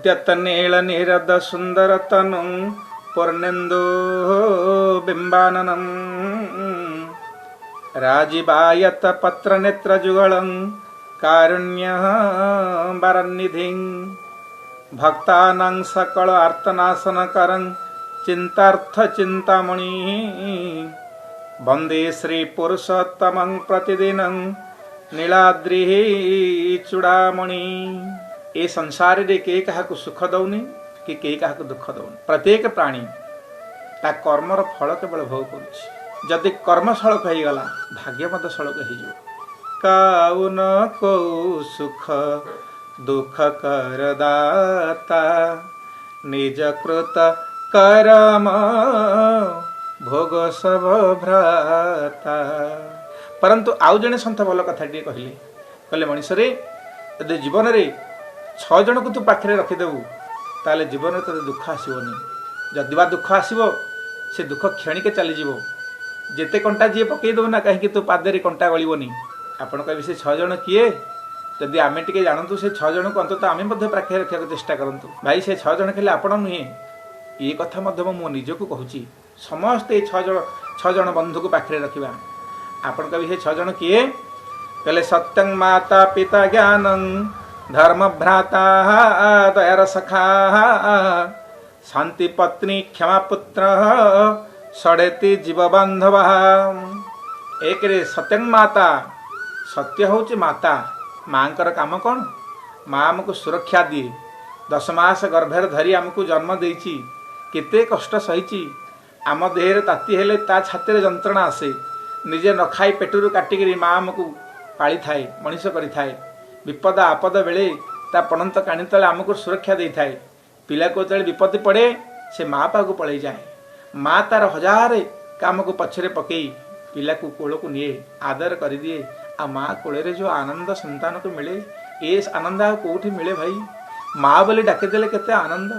उद्यत नील निरद सुंदर तनु पूर्णेन्दु बिंबाननम राजीवायत पत्र नेत्र जुगलं कारुण्य वरनिधि भक्तानां सकल आर्तनाशन करं चिंतार्थ चिंतामणि वंदे श्री पुरुषोत्तमं प्रतिदिनं नीलाद्रि चूड़ामणि। ए संसार रे के कहा सुख दौनी कि के कहा दुख दौनी। प्रत्येक प्राणी ता कर्मर फल केवल भोग कर। जदि कर्म सड़क हो गला भाग्य मत सड़क हो। काउन को सुख दुख करदाता निज कृत कर्म भोग सब भ्राता। परंतु आउ जने सन्थ भल कथा कहले कहले मनीष रे यदि जीवन रे 6 जन को तू पाखे रखिदेबू ताले जीवन तो दुख आसबनी। जदि बा दुख आसब से दुख क्षणिके चलीज। जेते कंटा जी पकईदेव ना कहीं तू पादे कंटा गलबनी। आपण कहे से 6 जन किए जदि आम टे जानतु से 6 जन को अंत आम पाखे रखा चेष्टा करूँ। भाई से 6 जन खेले आपण नुहे ये कथा मो निजक कहूँ। समस्ते 6 जन बंधु को पाखे रखा। आपण कहे से 6 जन किए कहले सत्यं माता पिता ज्ञानं धर्म भ्राता दयार सखा शांति पत्नी क्षमा पुत्र षडेति जीव बांधव। एक रे सत्यं माता सत्य होची माता। माँकर काम कौन? माँ आमको सुरक्षा दिए। 10 मास गर्भर धरी आमको जन्म देइछि। केते कष्ट सहीची। आम देहरे ताती हेले ता छाती जंत्रणा आसे। निजे न खाई पेटरू काटिकी माँ आमको पाली थाए मनीष करि थाए। विपद आपद बेले ता पणंत काणी तले आमको सुरक्षा दे थाए। पिला को तले विपत्ति पड़े से माँ पाखु पलि जाए। माँ तार हजार काम को पछरे पकई पिला को कोल को निए आदर कर दिए। आ माँ कोल जो आनंद संतान को मिले ए आनंद कौटी मिले भाई। माँ बोली डाकिदेले केते आनंद।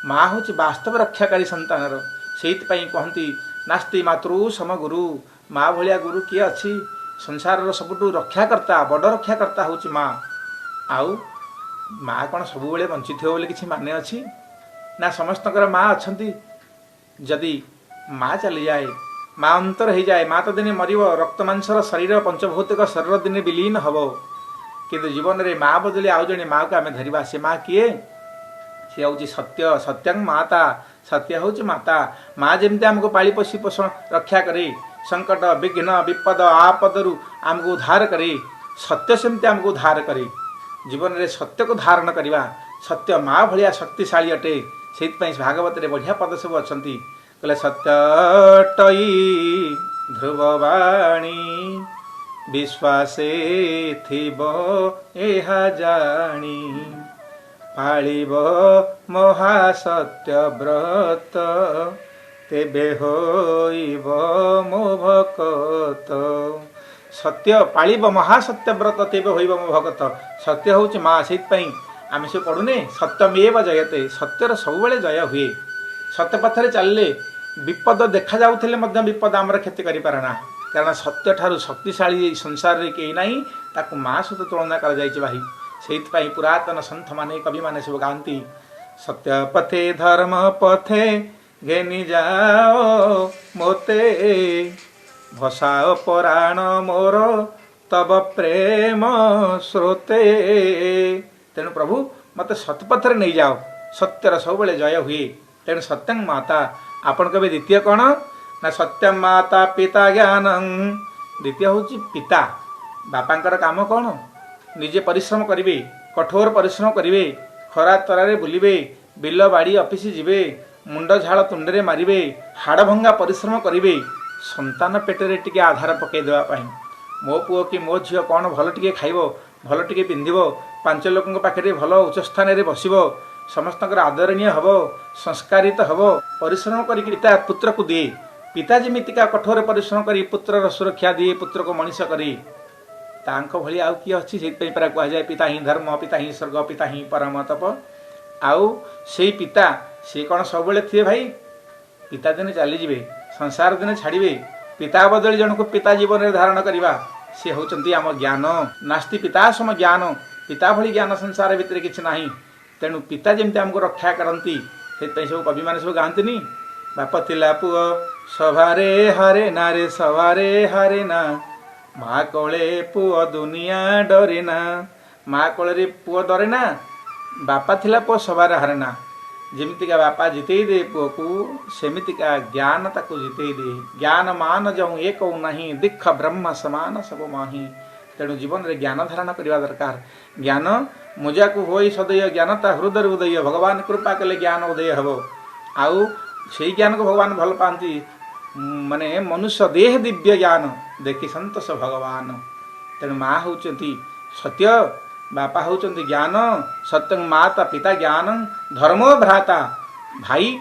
माँ हूँ वास्तव रक्षाकारी संतानर। से कहती नास्ति मातृ सम गुरु। माँ भलिया गुरु किए अच्छी? संसार सबुठु रक्षाकर्ता बड़ रक्षाकर्ता हूँ माँ। आउ माँ कौन सब बेले बंचित हो किसी माने अच्छी ना? समस्तकर माँ अच्छी। जदि माँ चली जाए माँ अंतर हो जाए माँ तो दिने मरिब। रक्त मांसर शरीर पंचभौतिक शरीर दिने विलीन हम। किंतु जीवन में माँ बदली आउ जड़े माँ को आम धरवा। से माँ किए? सी हूँ सत्य। सत्यं माता सत्य हूँ माता। माँ जमी आमको पाली पोषी पोषण रक्षा करे। संकट विघ्न विपद आपदरु आमको उद्धार करे। सत्य सेमती आमको उद्धार करे। जीवन में सत्य को धारण करवा। सत्य माँ भलिया शक्तिशाली अटे। से भागवत रे बढ़िया पद सब अच्छा कहले सत्यटई ध्रुववाणी विश्वासे थिब एहा जानी पालिब महासत्य व्रत तेबे होइब मो भगत। सत्य पालिब महासत्य व्रत तेबे होइब मो भगत। सत्य हूँ माँ। से आम से पढ़ुने सत्यमेव जयते। सत्यर सब बेले जय हुए। सत्य पथरे चलले विपद देखा जाउथिले मध्य विपद आमर क्षति करि पारना। कारण सत्य ठारू शक्तिशाली संसार रे केही नाही। ताकू माँ सहित तुलना कर जाइछि भाई। सेइतपाई पुरातन संत माने कवि माने सब गांती सत्य पथे धर्म पथे घेनी जाओ मोते भसाओ पुराण मोर तब प्रेम स्रोते। तेणु प्रभु मत सतपथरे नहीं जाओ। सत्यर सब बेले जय हुए। तेणु सत्यं माता। आपण कभी द्वितीय कौन ना? सत्यं माता पिता ज्ञानं। द्वितीय हूँ पिता। बापांकर काम कौन? निजे परिश्रम करिवे। कठोर परिश्रम करिवे। खरा तरारे बुलिवे। बिल बाड़ी ऑफिस जिवे। मुंड झाड़ तुंडे मारिवे। हाड़ भंगा परिश्रम करिवे। संतान पेटरे टिके आधार पकई देवा पाई। मो पुओ कि मो झील कौन भल टिके खाइबो भल टिके पिंधिबो 5 लोकंक पाखे भल उच्च स्थान रे बसिबो समस्तकर आदरणीय हब संस्कारित हब परिश्रम करी पिता पुत्र को दिए। पिता जमितिका कठोर परिश्रम करी पुत्रर सुरक्षा दिए। पुत्र को मनीष करी तांको भली आउ किए अच्छी से परा कह जाए पिता ही धर्म पिता ही स्वर्ग पिता ही परम तप। आउ से पिता से कौन सब बेले थे भाई? पिता दिने चली जिवे संसार दिने छाड़िबे। पिता बदली जन को पिता जीवन में धारण करवा सी होचंती आम ज्ञान। नास्ति पिता सम ज्ञान। पिता भली ज्ञान संसार भितर किछि नाही। तेणु पिता जमी आमको रक्षा करती से सब कवि मैंने सब गाँति बाप थिला पुओ सभारे हारे ना रे सभारे हारे ना माँ कोले पुओ दुनिया डरे ना माँ कोले पुओ डरे ना बापा थिला पुओ सभारे हारे ना जमीतिका बापा जिते दे पुओ को सेमितिका ज्ञान ताको जिते दे ज्ञान मान जो एक नहीं दीक्ष ब्रह्म समान सब माही तेणु जीवन में ज्ञान धारण करने दरकार ज्ञान मुजा को हो सदैव ज्ञानता हृदय उदय भगवान कृपा कले ज्ञान उदय हम आउ से ज्ञान को भगवान भल पाती माने मनुष्य देह दिव्य ज्ञान देखी संतोष भगवान तेणु माँ होती सत्य बापा होती ज्ञान सत्य माता पिता ज्ञान धर्मो भ्राता भाई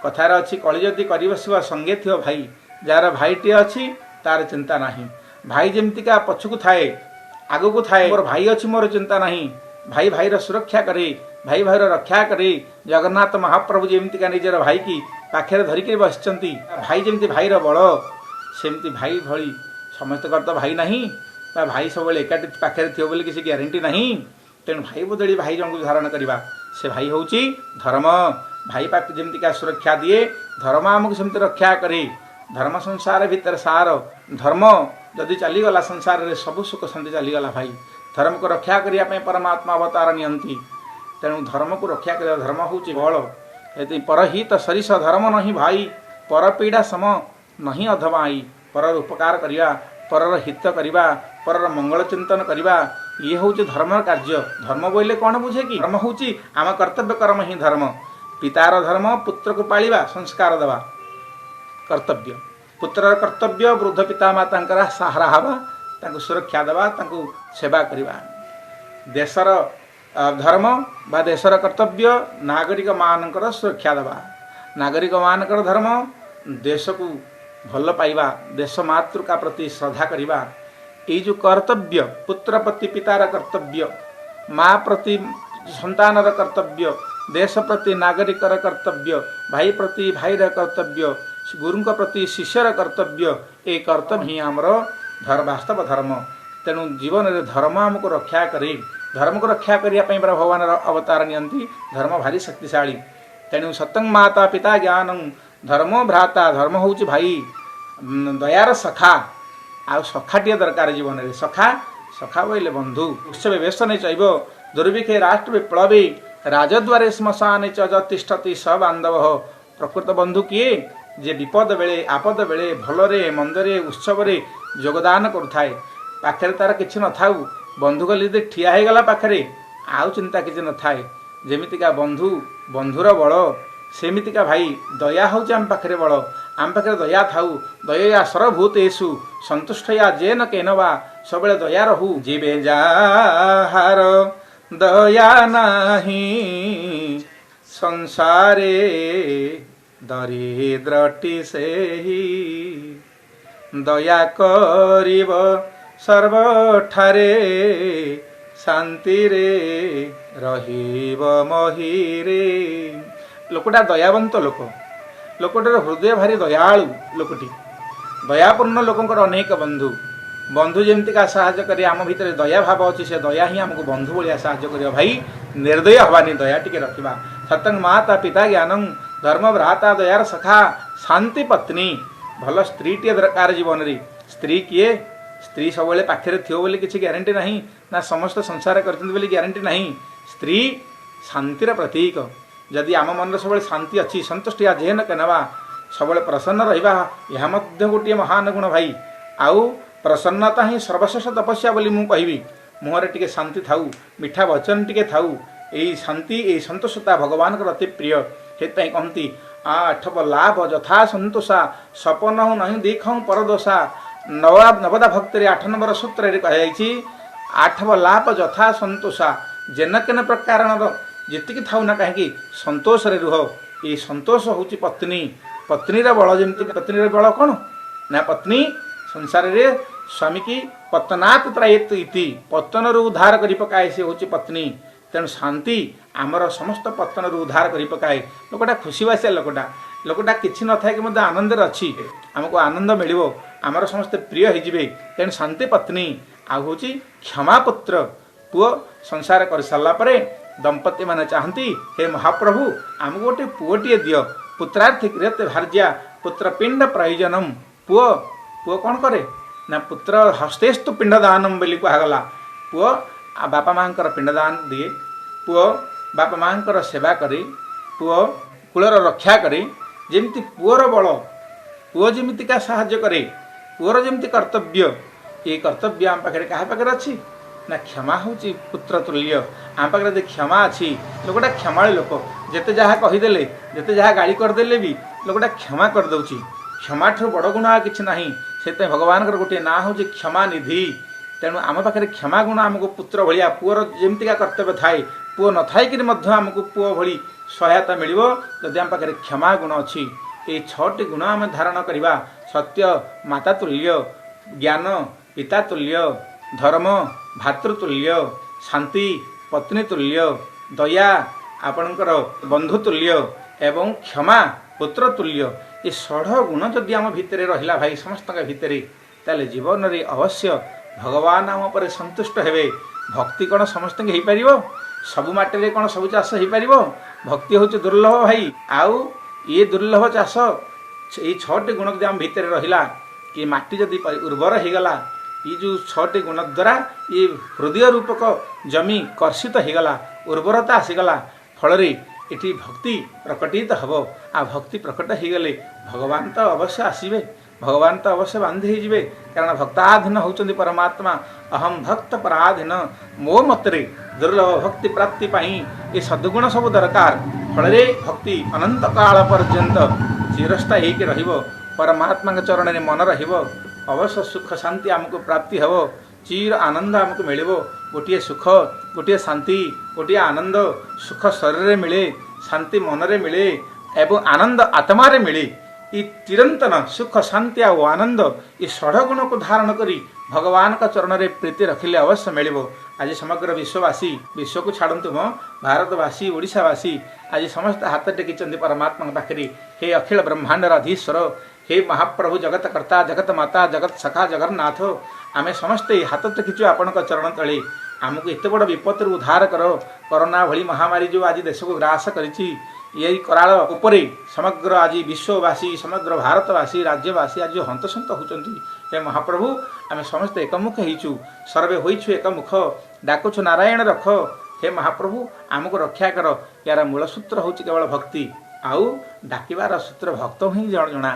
कथार अच्छी कली जदि कर बसवा संगे थी भाई जार भाईटे अच्छी तार चिंता नहीं भाई जमतिका पछकू थाए आगू को थाए मोर भाई अच्छी मोर चिंता नहीं भाई भाईर सुरक्षा करे भाई भाईर रक्षा करे जगन्नाथ महाप्रभु जमतिका निजर भाई की पाखे धरिक बस भाई जमी भाईर बल सेमती भाई भली समस्त तो भाई नहीं भाई सब एकाठी पाखे थी बोली किसी ग्यारंटी नहीं तेणु भाई बदली भाई जन को धारण करवा से भाई हूँ धर्म भाई पाख जमतिका सुरक्षा दिए धर्म आमको सेमती रक्षा करे धर्म संसार भितर सार धर्म जदि चलीगला संसार में सब सुख शांति चलीगला भाई धर्म को रक्षा करने परमात्मा अवतार नियंती तेणु धर्म को रक्षा कर धर्म हूँ बल ये परहित सरिष धर्म नहीं भाई पर पीड़ा सम नहीं अधमाई पर उपकार करवा पर हित करवा पर मंगल चिंतन करवा ये हूँ धर्म कार्य धर्म बोले कौन बुझे कि धर्म हूँ आम कर्तव्य कर्म ही धर्म पितार धर्म पुत्र को पालिबा संस्कार देवा कर्तव्य पुत्र कर्तव्य वृद्ध पिता माता सहारा हवा सुरक्षा देवा सेवा करवा देशर धर्म बा देशर कर्तव्य नागरिक मानकर सुरक्षा देवा नागरिक मानकर धर्म देश को भल पाइबा देश मातृका प्रति श्रद्धा करवा ये जो कर्तव्य पुत्र प्रति पितार कर्तव्य माँ प्रति संतानर कर्तव्य देश प्रति नागरिकर कर्तव्य भाई प्रति भाईर कर्तव्य गुरु प्रति शिष्यर कर्तव्य ये कर्तव्य ही आमर वास्तव धर्म तेणु जीवन में धर्म आमको रक्षा करे धर्म को रक्षा करने भगवान अवतार नियंती धर्म भारी शक्तिशाली तेणु सत्यं माता पिता ज्ञान धर्मो भ्राता धर्म हूँ भाई दयार सखा आ सखाटे दरकार जीवन में सखा सखा बोले बंधु उत्सव व्यसन चैव दुर्भिक्षे राष्ट्र विप्लवे राजद्वारे श्मशाने तिष्ठति स बांधव प्रकृत बंधु किए जे विपद बेले आपद बेले भलरे मंदरे उत्सव योगदान करुए पाखे तार किसी न था बंधुक यदि ठिया हो गला पाखे आउ चिंता किसी न थाए जमीतिका बंधु बंधुर बल सेमितिका भाई दया हूँ आम पाखे बल आम पाखे दया थाऊ दया सर्वभूतेषु संतुष्टया जेन केन वा सब दया रहू जीवे जाहार दया नाही संसारे दरिद्रटी से ही दया करिब सर्वठारे शांति रे रहिब महीरे लोकटा दयावंत लोकटार हृदय भारी दयालु लोकटी दयापूर्ण लोकंकर अनेक बंधु बंधु जमतिका साहाय्य करे आम भितर दया भाव अच्छी से दया ही आमको बंधु भाया साहाय्य कर भाई निर्दय हवानी दया टिके रखा सत्यं माता पिता ज्ञानं धर्म भ्राता दयार सखा शांति पत्नी भल स्त्री टे दरकार जीवन रे स्त्री किए स्त्री सब पाखे थी बोली किसी ग्यारंटी नहीं ना समस्त संसार कर ग्यारंटी नहीं स्त्री शांतिर प्रतीक जदि आम मन सब शांति अच्छी संतुष्टि जेन के नवा सब प्रसन्न रहा यह गोटे महान गुण भाई आउ प्रसन्नता ही सर्वश्रेष्ठ तपस्या बोली मु कहबी मुहरे टिके शांति थाऊ मिठा वचन टिके थाऊ यही शांति यही संतोषता भगवान को अति प्रिय से कहती आठव लाभ यथा संतोषा सपन नहीं दीख परदोषा नवदा भक्ति 8 नंबर सूत्र कही आठव लाभ यथा संतोषा जेन केन प्रकार जीक थाऊ ना कहीं संतोष रे रुह ये संतोष हूँ पत्नी पत्नीर बल जमी पत्नीर बल कौन ना पत्नी संसार रे स्वामी की पतनात् त्रायेत इति पतन उद्धार कर पकाए से हूँ पत्नी तेणु शांति आमर समस्त पतन उद्धार कर पकाए लोकटा खुशीबासिया लोकटा किसी न था कि आनंद अच्छी आमको आनंद मिल आमर समस्ते प्रिय होइजिबे तेणु शांति पत्नी आ हूँ क्षमापुत्र पुओ संसार कर सारा दंपति मैंने चाहती हे महाप्रभु आमको गोटे पुओटे दियो पुत्रार्थी क्रियते भार्या पुत्रपिंड प्रयोजनम पुओ पुओ कौन करे ना पुत्र हस्तेस्तु पिंडदानम बोली कहगला पुओ बापा माँ पिंडदान दिए पुओ बापा माँ सेवा करे पुओ कूलर रक्षा करे जमती पुओर बल पुओ जमीतिका साहाय्य करे पुओर जमती कर्तव्य ये कर्तव्य आम पाखे क्या पाखे अच्छी ना क्षमा हूँ पुत्र तुल्य आम पाखे यदि क्षमा अच्छी लोकटा क्षमाड़ी लोक जिते जहाँ कहीदेले जिते जहाँ गाड़ी करदे भी लोकटा क्षमा करदे क्षमा ठू बड़ गुण आ कि ना से भगवान गोटे ना हूँ क्षमा निधि तेणु आम पाखे क्षमा गुण आमको पुत्र भाया पुओर जमतिका कर्तव्य थाए पुओ न थाइकि आमको पुओ भली सहायता मिल जदि आम पाखे क्षमा गुण अच्छी ये 6टी गुण आम धारण करवा सत्य माता तुल्य ज्ञान पिता तुल्य धर्म भातृतुल्य शांति पत्नी तुल्य दया आपणकर बंधु तुल्य एवं क्षमा पुत्र तुल्य ये 6 गुण जदि आम भितर रहा भाई समस्त भितर ताले जीवन रे अवश्य भगवान आम पर संतुष्ट हेबे भक्ति कौन समस्त हो पार सबु माटे कौन सब चाष हो पार भक्ति हूँ दुर्लभ भाई आउ ये दुर्लभ चाष ये 6टी गुण जब आम भितर रहा कि माटी जदि उर्वर होगला ये जो 6टी गुण द्वारा ये हृदय रूपक जमी कर्षित होगला उर्वरता आसीगला फल इटी भक्ति प्रकटित हम आ भक्ति प्रकट होगले भगवान तो अवश्य आसवे भगवान तो अवश्य बांधी होते कारण भक्ताधीन होती परमात्मा अहम भक्त पराधीन मो मतरे दुर्लभ भक्ति प्राप्ति ये सद्गुण सब दरकार फल भक्ति अनंत काल पर्यंत चिरस्थायी होकर परमात्मा चरण में मन अवश्य सुख शांति आमको प्राप्ति हम चिर आनंद आमको मिल गोटे सुख गोटे शांति गोटे आनंद सुख शरीर मिले शांति मनरे मिले एवं आनंद आत्मारे मिले ये चिरंतन सुख शांति आ आनंद ये 6 गुण को धारण करी भगवान का चरण में प्रीति रखिले अवश्य मिल आज समग्र विश्ववासी विश्व को छाड़तु मो भारतवासी ओडिशावासी आज समस्त हाथ टेकी परमात्मा पाखे हे अखिल ब्रह्मांडर अधीश्वर हे महाप्रभु जगत कर्ता जगत माता जगत सखा जगन्नाथ आमे समस्ते हाथ टेकीचु आपण चरण तले आमको एत बड़ विपत्ति उद्धार कर कोरोना भली महामारी जो आज देश को ग्रास करी यही कराल उपरे समग्र आज विश्ववासी समग्र भारतवासी राज्यवासी आज हंतसंत होती हे महाप्रभु आम समस्त एकमुख होइछु सर्वे होइछु एकमुख डाकुछु नारायण रख हे महाप्रभु आमको रक्षा कर यार मूलसूत्र हूँ केवल भक्ति आउ डाकिबार सूत्र भक्त ही जना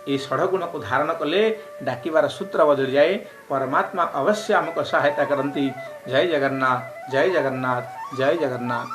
ये 6 गुण को धारण कले डाकिबार सूत्र बदल जाए परमात्मा अवश्य आमको सहायता करती जय जगन्नाथ जय जगन्नाथ जय जगन्नाथ।